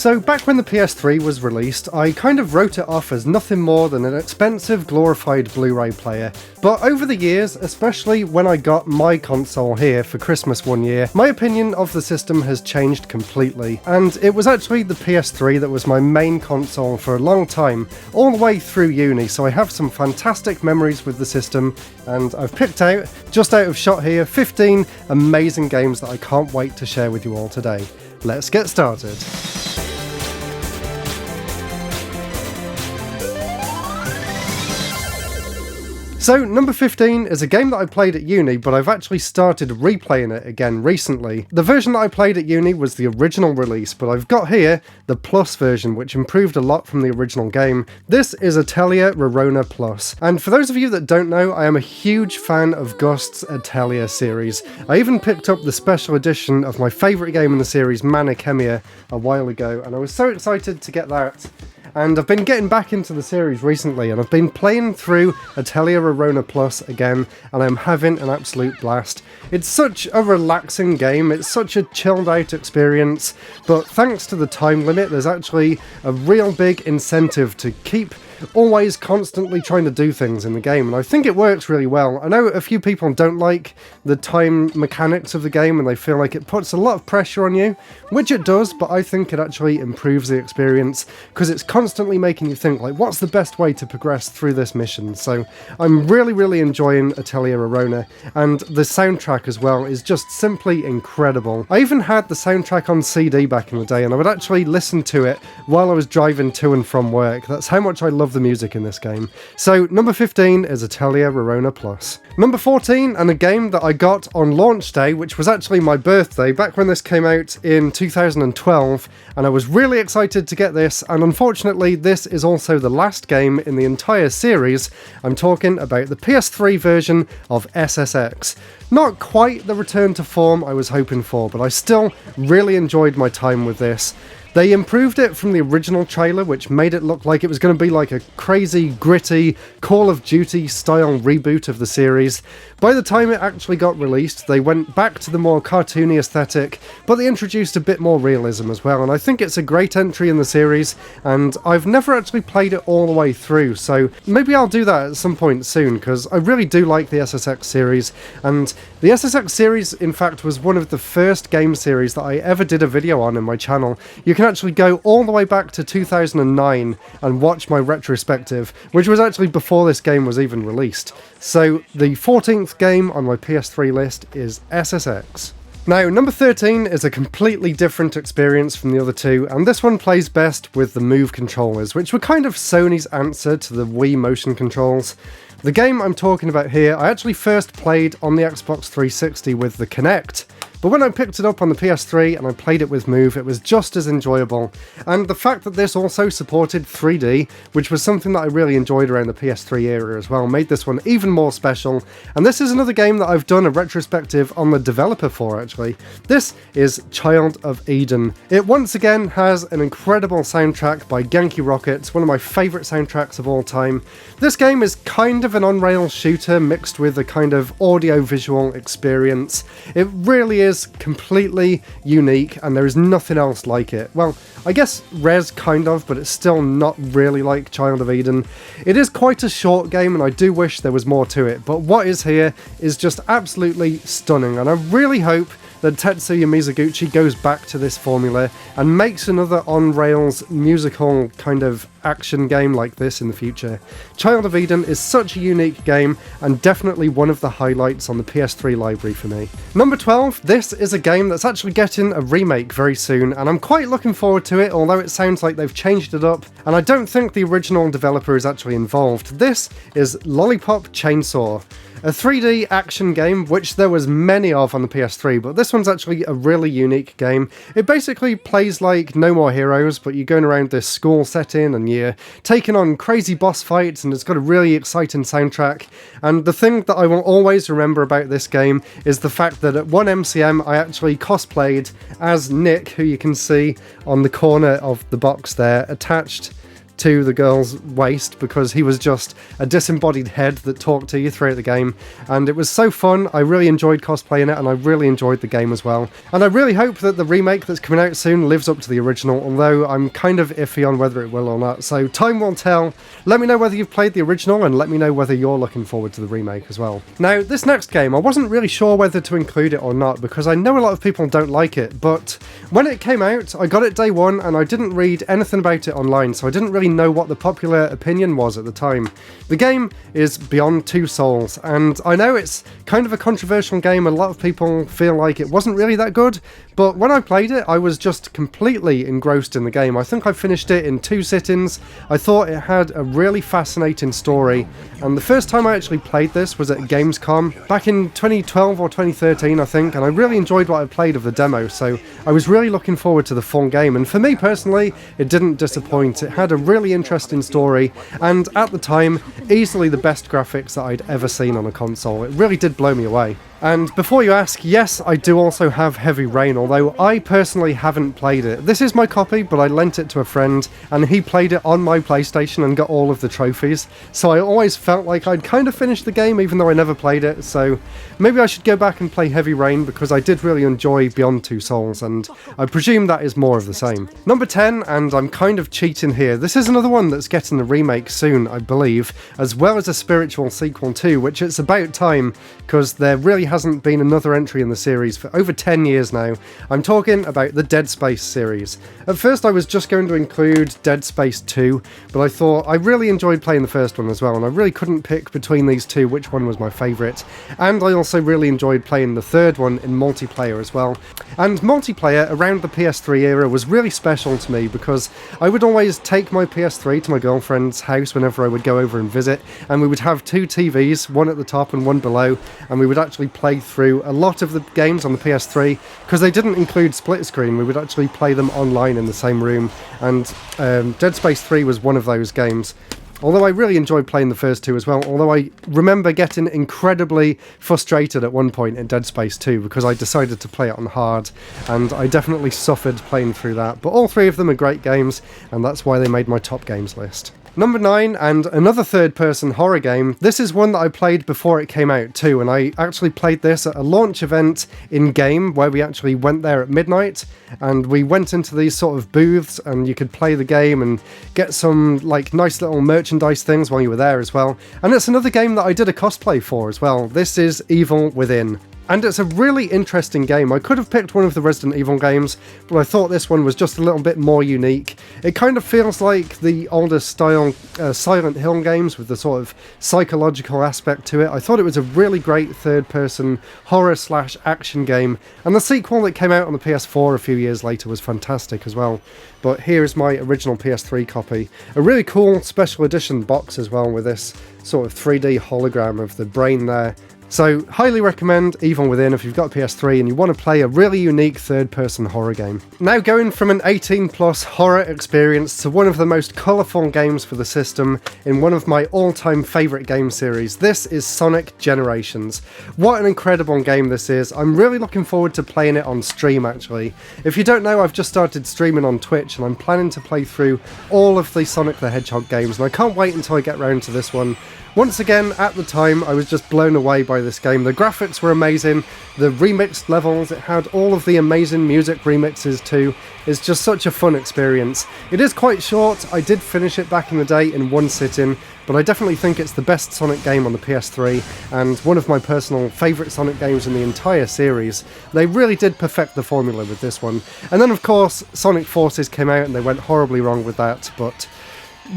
So back when the PS3 was released, I kind of wrote it off as nothing more than an expensive glorified Blu-ray player. But over the years, especially when I got my console here for Christmas one year, my opinion of the system has changed completely. And it was actually the PS3 that was my main console for a long time, all the way through uni, so I have some fantastic memories with the system, and I've picked out, just out of shot here, 15 amazing games that I can't wait to share with you all today. Let's get started. So, number 15 is a game that I played at uni, but I've actually started replaying it again recently. The version that I played at uni was the original release, but I've got here the Plus version, which improved a lot from the original game. This is Atelier Arona Plus, and for those of you that don't know, I am a huge fan of Gust's Atelier series. I even picked up the special edition of my favourite game in the series, Manichemia, a while ago, and I was so excited to get that. And I've been getting back into the series recently, and I've been playing through Atelier Arona Plus again, and I'm having an absolute blast. It's such a relaxing game, it's such a chilled out experience, but thanks to the time limit, there's actually a real big incentive to keep always constantly trying to do things in the game, and I think it works really well. I know a few people don't like the time mechanics of the game and they feel like it puts a lot of pressure on you, which it does, but I think it actually improves the experience because it's constantly making you think, like, what's the best way to progress through this mission? So I'm really enjoying Atelier Arona, and the soundtrack as well is just simply incredible. I even had the soundtrack on CD back in the day, and I would actually listen to it while I was driving to and from work. That's how much I love the music in this game. So number 15 is Atelier Arona Plus. Number 14, and a game that I got on launch day, which was actually my birthday, back when this came out in 2012, and I was really excited to get this, and unfortunately this is also the last game in the entire series. I'm talking about the PS3 version of SSX. Not quite the return to form I was hoping for, but I still really enjoyed my time with this. They improved it from the original trailer, which made it look like it was going to be like a crazy, gritty, Call of Duty style reboot of the series. By the time it actually got released, they went back to the more cartoony aesthetic, but they introduced a bit more realism as well, and I think it's a great entry in the series, and I've never actually played it all the way through, so maybe I'll do that at some point soon, because I really do like the SSX series, and the SSX series, in fact, was one of the first game series that I ever did a video on in my channel. You can actually go all the way back to 2009 and watch my retrospective, which was actually before this game was even released. So the 14th game on my PS3 list is SSX. Now, number 13 is a completely different experience from the other two, and this one plays best with the Move controllers, which were kind of Sony's answer to the Wii motion controls. The game I'm talking about here, I actually first played on the Xbox 360 with the Kinect, but when I picked it up on the PS3 and I played it with Move, it was just as enjoyable. And the fact that this also supported 3D, which was something that I really enjoyed around the PS3 era as well, made this one even more special. And this is another game that I've done a retrospective on the developer for, actually. This is Child of Eden. It once again has an incredible soundtrack by Genki Rocket, one of my favourite soundtracks of all time. This game is kind of an on-rail shooter mixed with a kind of audio-visual experience. It really is completely unique, and there is nothing else like it. Well, I guess Rez kind of, but it's still not really like Child of Eden. It is quite a short game, and I do wish there was more to it, but what is here is just absolutely stunning, and I really hope that Tetsuya Mizuguchi goes back to this formula and makes another on-rails musical kind of action game like this in the future. Child of Eden is such a unique game and definitely one of the highlights on the PS3 library for me. Number 12, this is a game that's actually getting a remake very soon, and I'm quite looking forward to it, although it sounds like they've changed it up, and I don't think the original developer is actually involved. This is Lollipop Chainsaw. A 3D action game, which there was many of on the PS3, but this one's actually a really unique game. It basically plays like No More Heroes, but you're going around this school setting and you're taking on crazy boss fights, and it's got a really exciting soundtrack. And the thing that I will always remember about this game is the fact that at one MCM I actually cosplayed as Nick, who you can see on the corner of the box there, attached to the girl's waist because he was just a disembodied head that talked to you throughout the game, and it was so fun. I really enjoyed cosplaying it, and I really enjoyed the game as well. And I really hope that the remake that's coming out soon lives up to the original, although I'm kind of iffy on whether it will or not, so time will tell. Let me know whether you've played the original, and let me know whether you're looking forward to the remake as well. Now, this next game, I wasn't really sure whether to include it or not, because I know a lot of people don't like it, but when it came out, I got it day one, and I didn't read anything about it online, so I didn't really know what the popular opinion was at the time. The game is Beyond Two Souls, and I know it's kind of a controversial game. A lot of people feel like it wasn't really that good, but when I played it, I was just completely engrossed in the game. I think I finished it in 2 sittings. I thought it had a really fascinating story, and the first time I actually played this was at Gamescom back in 2012 or 2013, I think, and I really enjoyed what I played of the demo, so I was really looking forward to the full game, and for me personally, it didn't disappoint. It had a really interesting story, and at the time, easily the best graphics that I'd ever seen on a console. It really did blow me away. And before you ask, yes, I do also have Heavy Rain, although I personally haven't played it. This is my copy, but I lent it to a friend, and he played it on my PlayStation and got all of the trophies, so I always felt like I'd kind of finished the game even though I never played it, so maybe I should go back and play Heavy Rain, because I did really enjoy Beyond Two Souls, and I presume that is more of the same. Number 10, and I'm kind of cheating here, this is another one that's getting a remake soon, I believe, as well as a spiritual sequel too, which it's about time, because there really hasn't been another entry in the series for over 10 years now. I'm talking about the Dead Space series. At first I was just going to include Dead Space 2, but I thought I really enjoyed playing the first one as well, and I really couldn't pick between these two which one was my favourite, and I also really enjoyed playing the third one in multiplayer as well. And multiplayer around the PS3 era was really special to me, because I would always take my PS3 to my girlfriend's house whenever I would go over and visit, and we would have 2 TVs, one at the top and one below, and we would actually play through a lot of the games on the PS3, because they didn't include split screen. We would actually play them online in the same room, and Dead Space 3 was one of those games. Although I really enjoyed playing the first 2 as well, although I remember getting incredibly frustrated at one point in Dead Space 2 because I decided to play it on hard, and I definitely suffered playing through that. But all 3 of them are great games, and that's why they made my top games list. Number 9, and another third-person horror game. This is one that I played before it came out too, and I actually played this at a launch event in-game where we actually went there at midnight, and we went into these sort of booths, and you could play the game and get some like nice little merchandise things while you were there as well. And it's another game that I did a cosplay for as well. This is Evil Within. And it's a really interesting game. I could have picked one of the Resident Evil games, but I thought this one was just a little bit more unique. It kind of feels like the older style Silent Hill games with the sort of psychological aspect to it. I thought it was a really great third-person horror/action game, and the sequel that came out on the PS4 a few years later was fantastic as well. But here is my original PS3 copy. A really cool special edition box as well, with this sort of 3D hologram of the brain there. So, highly recommend Evil Within if you've got a PS3 and you want to play a really unique third-person horror game. Now going from an 18+ horror experience to one of the most colourful games for the system in one of my all-time favourite game series, this is Sonic Generations. What an incredible game this is. I'm really looking forward to playing it on stream actually. If you don't know, I've just started streaming on Twitch and I'm planning to play through all of the Sonic the Hedgehog games, and I can't wait until I get round to this one. Once again, at the time, I was just blown away by this game. The graphics were amazing, the remixed levels, it had all of the amazing music remixes too. It's just such a fun experience. It is quite short. I did finish it back in the day in one sitting, but I definitely think it's the best Sonic game on the PS3, and one of my personal favourite Sonic games in the entire series. They really did perfect the formula with this one. And then of course, Sonic Forces came out and they went horribly wrong with that, but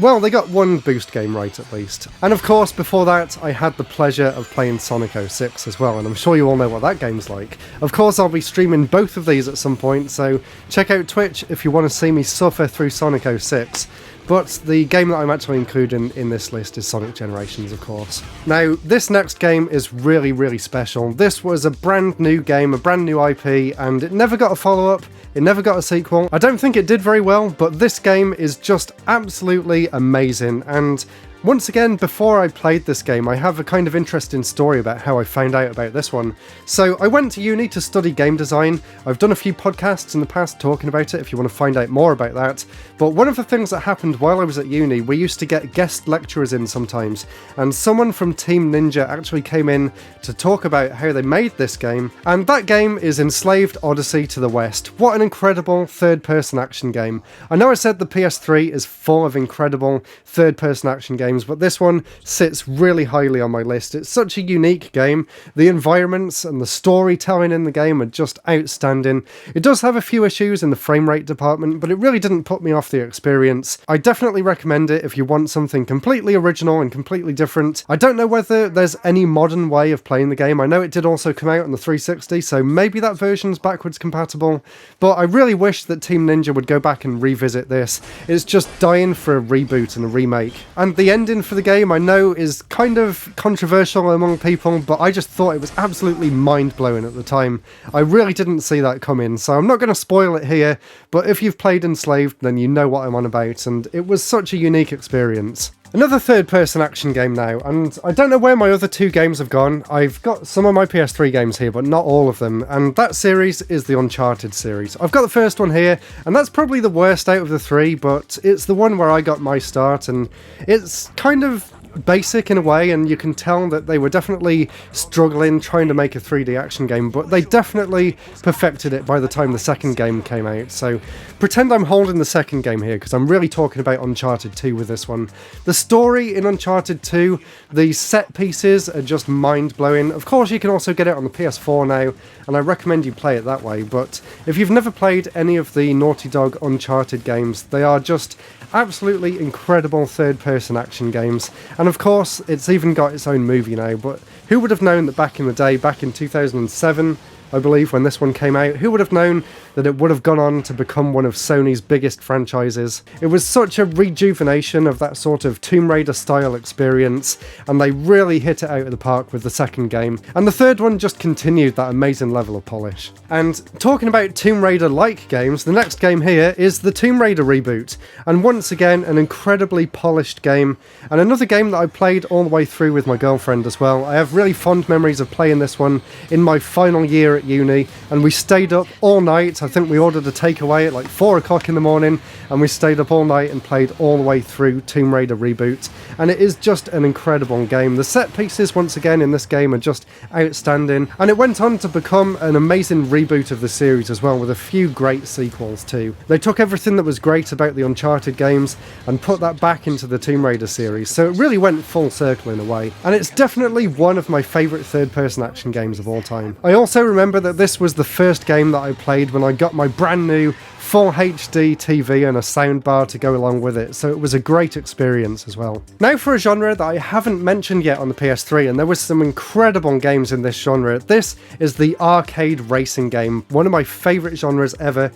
well, they got one boost game right at least. And of course, before that, I had the pleasure of playing Sonic 06 as well, and I'm sure you all know what that game's like. Of course, I'll be streaming both of these at some point, so check out Twitch if you want to see me suffer through Sonic 06. But the game that I'm actually including in this list is Sonic Generations, of course. Now, this next game is really, really special. This was a brand new game, a brand new IP, and it never got a follow-up, it never got a sequel. I don't think it did very well, but this game is just absolutely amazing, and Once again, before I played this game, I have a kind of interesting story about how I found out about this one. So I went to uni to study game design. I've done a few podcasts in the past talking about it if you want to find out more about that. But one of the things that happened while I was at uni, we used to get guest lecturers in sometimes, and someone from Team Ninja actually came in to talk about how they made this game, and that game is Enslaved Odyssey to the West. What an incredible third-person action game. I know I said the PS3 is full of incredible third-person action games, but this one sits really highly on my list. It's such a unique game. The environments and the storytelling in the game are just outstanding. It does have a few issues in the frame rate department, but it really didn't put me off the experience. I definitely recommend it if you want something completely original and completely different. I don't know whether there's any modern way of playing the game. I know it did also come out on the 360, so maybe that version's backwards compatible, but I really wish that Team Ninja would go back and revisit this. It's just dying for a reboot and a remake. And the ending for the game, I know, is kind of controversial among people, but I just thought it was absolutely mind-blowing at the time. I really didn't see that coming, so I'm not going to spoil it here, but if you've played Enslaved, then you know what I'm on about, and it was such a unique experience. Another third-person action game now, and I don't know where my other two games have gone. I've got some of my PS3 games here, but not all of them, and that series is the Uncharted series. I've got the first one here, and that's probably the worst out of the three, but it's the one where I got my start, and it's kind of basic in a way, and you can tell that they were definitely struggling trying to make a 3D action game, but they definitely perfected it by the time the second game came out. So pretend I'm holding the second game here, because I'm really talking about Uncharted 2 with this one. The story in Uncharted 2, the set pieces are just mind-blowing. Of course, you can also get it on the PS4 now, and I recommend you play it that way, but if you've never played any of the Naughty Dog Uncharted games, they are just absolutely incredible third-person action games. And of course, it's even got its own movie now, but who would have known that back in the day, back in 2007, I believe, when this one came out, who would have known that it would have gone on to become one of Sony's biggest franchises? It was such a rejuvenation of that sort of Tomb Raider style experience, and they really hit it out of the park with the second game, and the third one just continued that amazing level of polish. And talking about Tomb Raider-like games, the next game here is the Tomb Raider reboot, and once again an incredibly polished game, and another game that I played all the way through with my girlfriend as well. I have really fond memories of playing this one in my final year at uni, and we stayed up all night. I think we ordered a takeaway at like 4 o'clock in the morning, and we stayed up all night and played all the way through Tomb Raider Reboot, and it is just an incredible game. The set pieces once again in this game are just outstanding, and it went on to become an amazing reboot of the series as well, with a few great sequels too. They took everything that was great about the Uncharted games and put that back into the Tomb Raider series, so it really went full circle in a way, and it's definitely one of my favourite third-person action games of all time. I also remember that this was the first game that I played when I got my brand new full HD TV and a soundbar to go along with it, so it was a great experience as well. Now for a genre that I haven't mentioned yet on the PS3, and there was some incredible games in this genre. This is the arcade racing game, one of my favourite genres ever.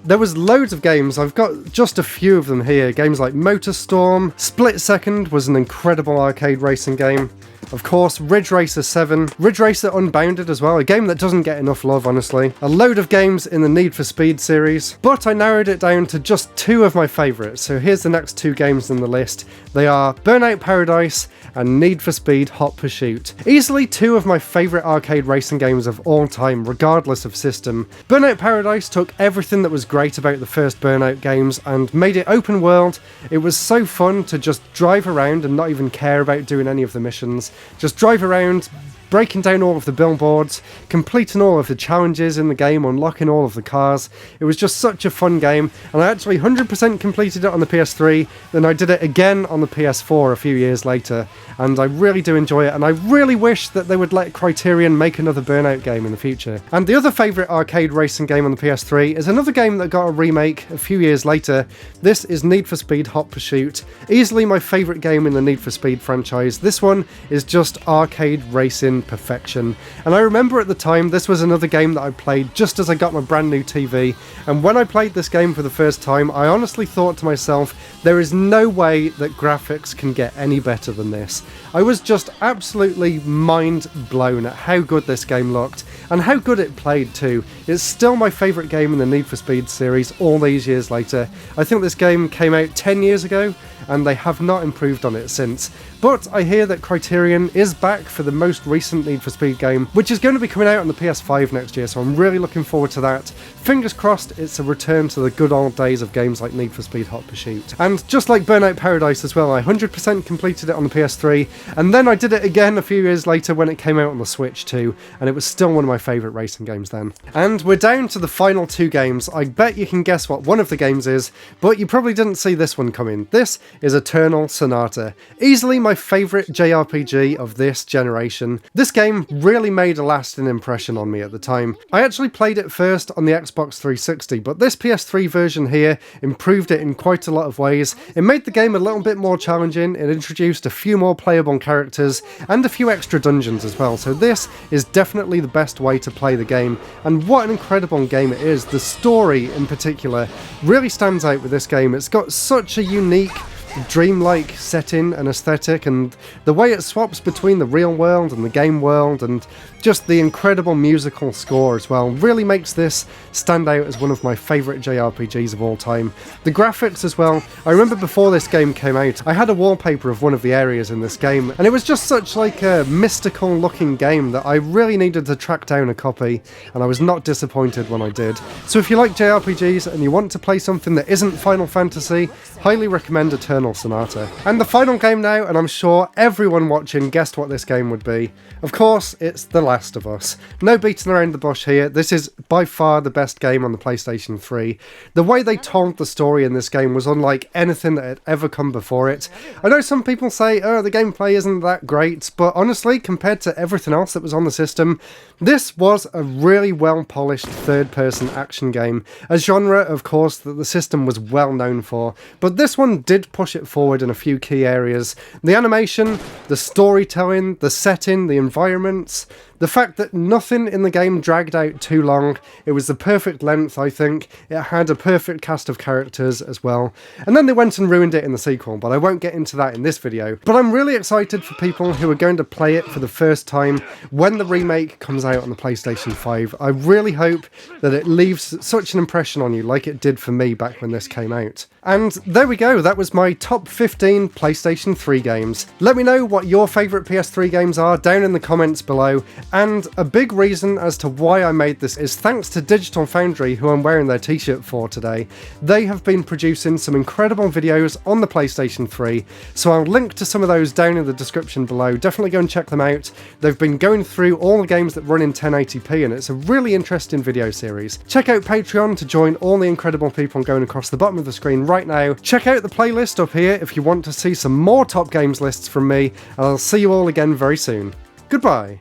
There was loads of games, I've got just a few of them here. Games like MotorStorm, Split Second was an incredible arcade racing game. Of course, Ridge Racer 7, Ridge Racer Unbounded as well, a game that doesn't get enough love, honestly. A load of games in the Need for Speed series, but I narrowed it down to just two of my favourites, so here's the next two games in the list. They are Burnout Paradise and Need for Speed Hot Pursuit. Easily two of my favourite arcade racing games of all time, regardless of system. Burnout Paradise took everything that was great about the first Burnout games and made it open world. It was so fun to just drive around and not even care about doing any of the missions. Just drive around, breaking down all of the billboards, completing all of the challenges in the game, unlocking all of the cars. It was just such a fun game, and I actually 100% completed it on the PS3, then I did it again on the PS4 a few years later, and I really do enjoy it, and I really wish that they would let Criterion make another Burnout game in the future. And the other favourite arcade racing game on the PS3 is another game that got a remake a few years later. This is Need for Speed Hot Pursuit, easily my favourite game in the Need for Speed franchise. This one is just arcade racing pristine perfection. And I remember at the time this was another game that I played just as I got my brand new TV, and when I played this game for the first time I honestly thought to myself, there is no way that graphics can get any better than this. I was just absolutely mind blown at how good this game looked and how good it played too. It's still my favourite game in the Need for Speed series all these years later. I think this game came out 10 years ago and they have not improved on it since. But I hear that Criterion is back for the most recent Need for Speed game, which is going to be coming out on the PS5 next year, so I'm really looking forward to that. Fingers crossed it's a return to the good old days of games like Need for Speed Hot Pursuit. And just like Burnout Paradise as well, I 100% completed it on the PS3, and then I did it again a few years later when it came out on the Switch too, and it was still one of my favourite racing games then. And we're down to the final two games. I bet you can guess what one of the games is, but you probably didn't see this one coming. This is Eternal Sonata. Easily my favourite JRPG of this generation. This game really made a lasting impression on me at the time. I actually played it first on the Xbox 360, but this PS3 version here improved it in quite a lot of ways. It made the game a little bit more challenging, it introduced a few more playable characters, and a few extra dungeons as well, so this is definitely the best way to play the game, and what an incredible game it is. The story in particular really stands out with this game. It's got such a unique dreamlike setting and aesthetic, and the way it swaps between the real world and the game world, and just the incredible musical score as well, really makes this stand out as one of my favourite JRPGs of all time. The graphics as well, I remember before this game came out, I had a wallpaper of one of the areas in this game, and it was just such like a mystical looking game that I really needed to track down a copy, and I was not disappointed when I did. So if you like JRPGs and you want to play something that isn't Final Fantasy, highly recommend Eternal Sonata. And the final game now, and I'm sure everyone watching guessed what this game would be. Of course, it's The Last of Us. No beating around the bush here, this is by far the best game on the PlayStation 3. The way they told the story in this game was unlike anything that had ever come before it. I know some people say, oh, the gameplay isn't that great, but honestly, compared to everything else that was on the system, this was a really well polished third-person action game. A genre, of course, that the system was well known for, but this one did push it forward in a few key areas. The animation, the storytelling, the setting, the environments, the fact that nothing in the game dragged out too long. It was the perfect length, I think. It had a perfect cast of characters as well. And then they went and ruined it in the sequel, but I won't get into that in this video. But I'm really excited for people who are going to play it for the first time when the remake comes out on the PlayStation 5. I really hope that it leaves such an impression on you like it did for me back when this came out. And there we go, that was my top 15 PlayStation 3 games. Let me know what your favourite PS3 games are down in the comments below. And a big reason as to why I made this is thanks to Digital Foundry, who I'm wearing their t-shirt for today. They have been producing some incredible videos on the PlayStation 3, so I'll link to some of those down in the description below. Definitely go and check them out. They've been going through all the games that run in 1080p, and it's a really interesting video series. Check out Patreon to join all the incredible people going across the bottom of the screen right now. Check out the playlist up here if you want to see some more top games lists from me, and I'll see you all again very soon. Goodbye.